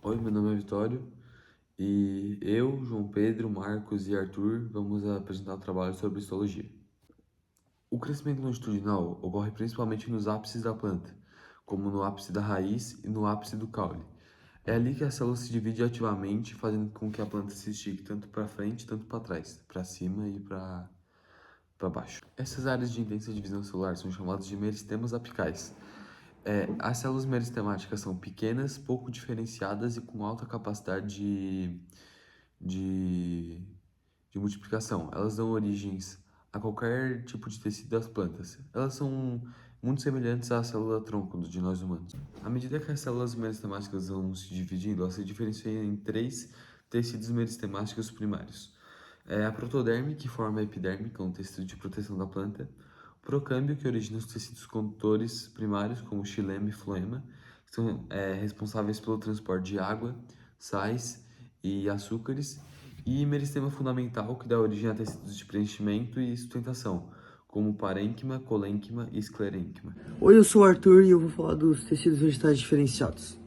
Oi, meu nome é Vitório e eu, João Pedro, Marcos e Arthur vamos apresentar o trabalho sobre histologia. O crescimento longitudinal ocorre principalmente nos ápices da planta, como no ápice da raiz e no ápice do caule. É ali que a célula se divide ativamente, fazendo com que a planta se estique tanto para frente, tanto para trás, para cima e para baixo. Essas áreas de intensa divisão celular são chamadas de meristemas apicais. As células meristemáticas são pequenas, pouco diferenciadas e com alta capacidade de, de multiplicação. Elas dão origens a qualquer tipo de tecido das plantas. Elas são muito semelhantes à célula tronco de nós humanos. À medida que as células meristemáticas vão se dividindo, elas se diferenciam em três tecidos meristemáticos primários. A protoderme, que forma a epiderme, que é um tecido de proteção da planta. O procâmbio, que origina os tecidos condutores primários, como o xilema e floema, que são responsáveis pelo transporte de água, sais e açúcares. E meristema fundamental, que dá origem a tecidos de preenchimento e sustentação, como o parênquima, colênquima e esclerênquima. Oi, eu sou o Arthur e eu vou falar dos tecidos vegetais diferenciados,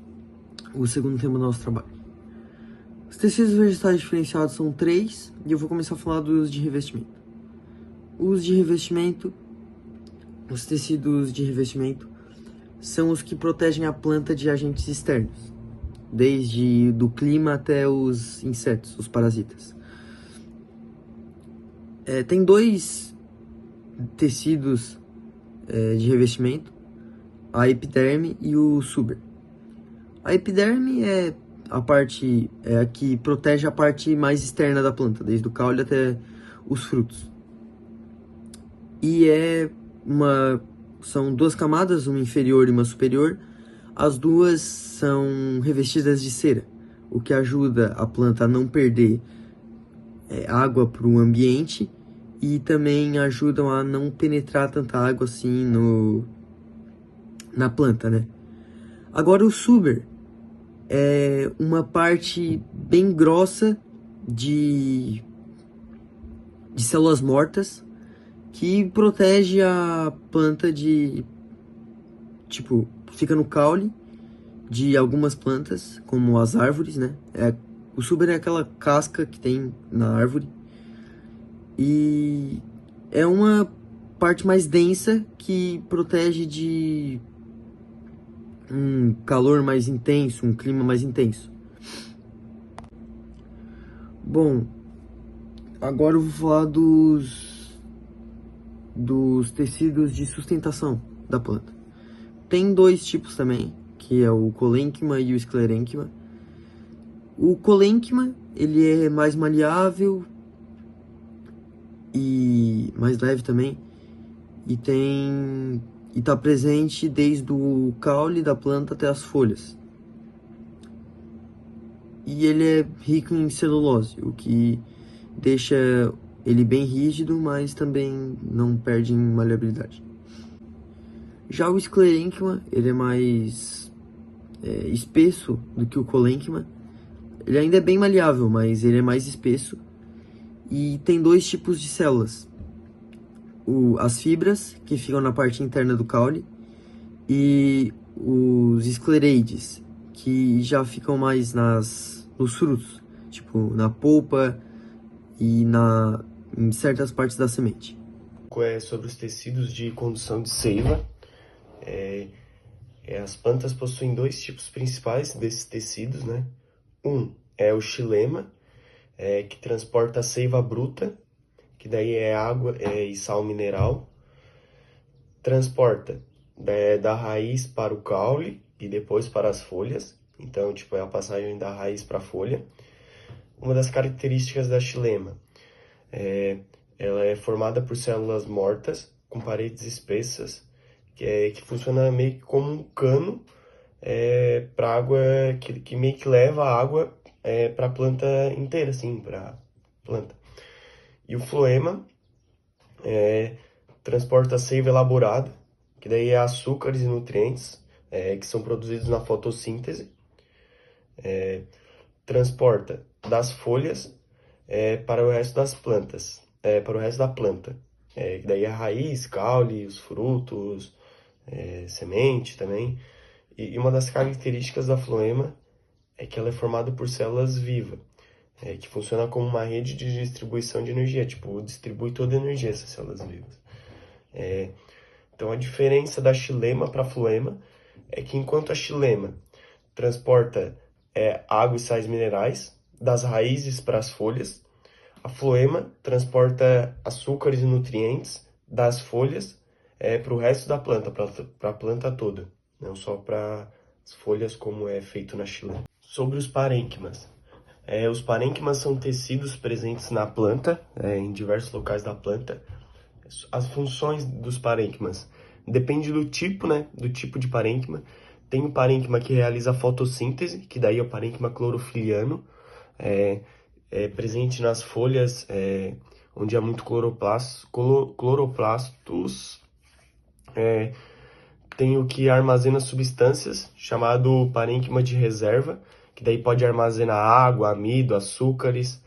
o segundo tema do nosso trabalho. Os tecidos vegetais diferenciados são três e eu vou começar a falar dos de revestimento. Os tecidos de revestimento são os que protegem a planta de agentes externos, desde do clima até os insetos, os parasitas. Tem dois tecidos de revestimento, a epiderme e o suber. A epiderme é a que protege a parte mais externa da planta, desde o caule até os frutos. E são duas camadas, uma inferior e uma superior. As duas são revestidas de cera, o que ajuda a planta a não perder água para o ambiente e também ajudam a não penetrar tanta água assim na planta, né? Agora o suber é uma parte bem grossa de células mortas que protege a planta fica no caule de algumas plantas, como as árvores, né? O suber é aquela casca que tem na árvore e é uma parte mais densa que protege de um calor mais intenso, um clima mais intenso. Bom, agora eu vou falar dos tecidos de sustentação da planta. Tem dois tipos também, que é o colênquima e o esclerênquima. O colênquima, ele é mais maleável e mais leve também, e está presente desde o caule da planta até as folhas. E ele é rico em celulose, o que deixa ele bem rígido, mas também não perde em maleabilidade. Já o esclerênquima, ele é mais espesso do que o colênquima. Ele ainda é bem maleável, mas ele é mais espesso. E tem dois tipos de células. As fibras, que ficam na parte interna do caule, e os esclereides, que já ficam mais nos frutos, tipo na polpa e em certas partes da semente. É sobre os tecidos de condução de seiva. As plantas possuem dois tipos principais desses tecidos, né? Um é o xilema, que transporta a seiva bruta, que daí é água e sal mineral. Transporta da raiz para o caule e depois para as folhas. Então, é a passagem da raiz para a folha. Uma das características da xilema ela é formada por células mortas com paredes espessas, que funciona meio que como um cano para água, que meio que leva a água para a planta inteira, assim, para a planta. E o floema transporta a seiva elaborada, que daí é açúcares e nutrientes que são produzidos na fotossíntese. Transporta das folhas para o resto das plantas, para o resto da planta. Que daí é a raiz, caule, os frutos, semente também. E uma das características da floema é que ela é formada por células vivas, que funciona como uma rede de distribuição de energia, tipo, distribui toda a energia essas células vivas. Então, a diferença da xilema para a floema é que enquanto a xilema transporta água e sais minerais das raízes para as folhas, a floema transporta açúcares e nutrientes das folhas para o resto da planta, para a planta toda, não só para as folhas como é feito na xilema. Sobre os parênquimas. Os parênquimas são tecidos presentes na planta, em diversos locais da planta. As funções dos parênquimas depende do tipo, do tipo de parênquima. Tem o parênquima que realiza a fotossíntese, que daí é o parênquima clorofiliano, presente nas folhas, onde há muito cloroplastos. Tem o que armazena substâncias, chamado parênquima de reserva, que daí pode armazenar água, amido, açúcares.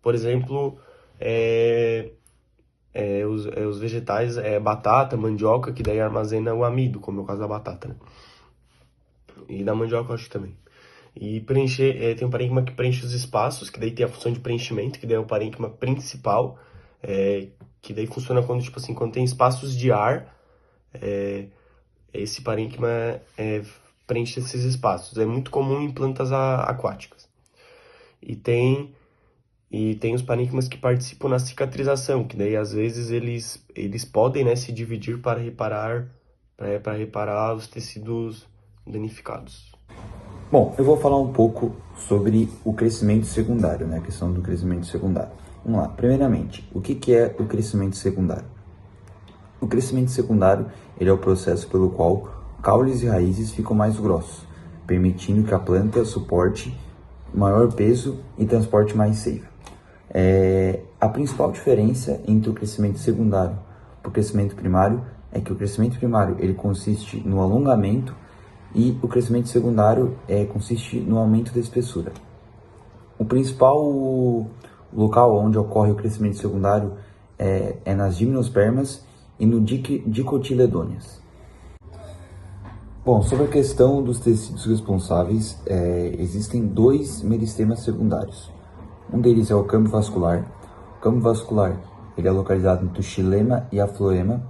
Por exemplo, os vegetais, batata, mandioca, que daí armazena o amido, como é o caso da batata, né? E da mandioca eu acho também. E tem um parênquima que preenche os espaços, que daí tem a função de preenchimento, que daí é o parênquima principal, que daí funciona quando, tipo assim, quando tem espaços de ar, esse parênquima preenche esses espaços. É muito comum em plantas aquáticas. E tem os parênquimas que participam na cicatrização, que daí às vezes eles podem, se dividir para reparar os tecidos danificados. Bom, eu vou falar um pouco sobre o crescimento secundário, a questão do crescimento secundário. Vamos lá, primeiramente, o que é o crescimento secundário? O crescimento secundário ele é o processo pelo qual caules e raízes ficam mais grossos, permitindo que a planta suporte maior peso e transporte mais seiva. A principal diferença entre o crescimento secundário e o crescimento primário é que o crescimento primário ele consiste no alongamento e o crescimento secundário consiste no aumento da espessura. O principal local onde ocorre o crescimento secundário é nas gimnospermas e no dicotiledôneas. Bom, sobre a questão dos tecidos responsáveis, existem dois meristemas secundários. Um deles é o câmbio vascular. O câmbio vascular ele é localizado entre o xilema e a floema.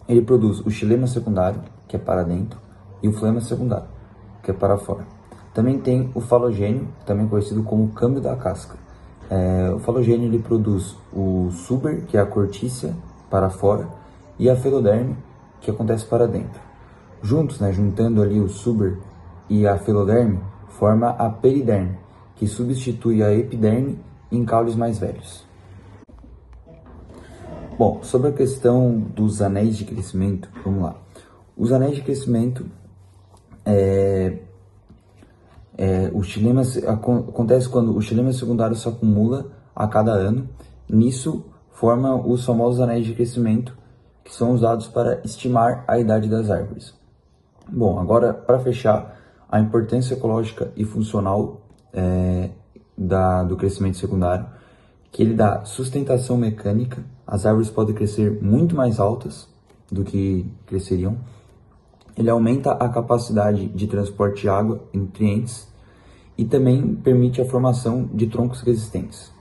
Ele produz o xilema secundário, que é para dentro, e o floema secundário, que é para fora. Também tem o falogênio, também conhecido como câmbio da casca. O falogênio ele produz o suber, que é a cortícia, para fora, e a feloderme, que acontece para dentro. Juntos, juntando ali o suber e a feloderme, forma a periderme, que substitui a epiderme em caules mais velhos. Bom, sobre a questão dos anéis de crescimento, vamos lá. Os anéis de crescimento, acontece quando o xilema secundário se acumula a cada ano. Nisso, forma os famosos anéis de crescimento, que são usados para estimar a idade das árvores. Bom, agora, para fechar, a importância ecológica e funcional do crescimento secundário, que ele dá sustentação mecânica. As árvores podem crescer muito mais altas do que cresceriam. Ele aumenta a capacidade de transporte de água e nutrientes e também permite a formação de troncos resistentes.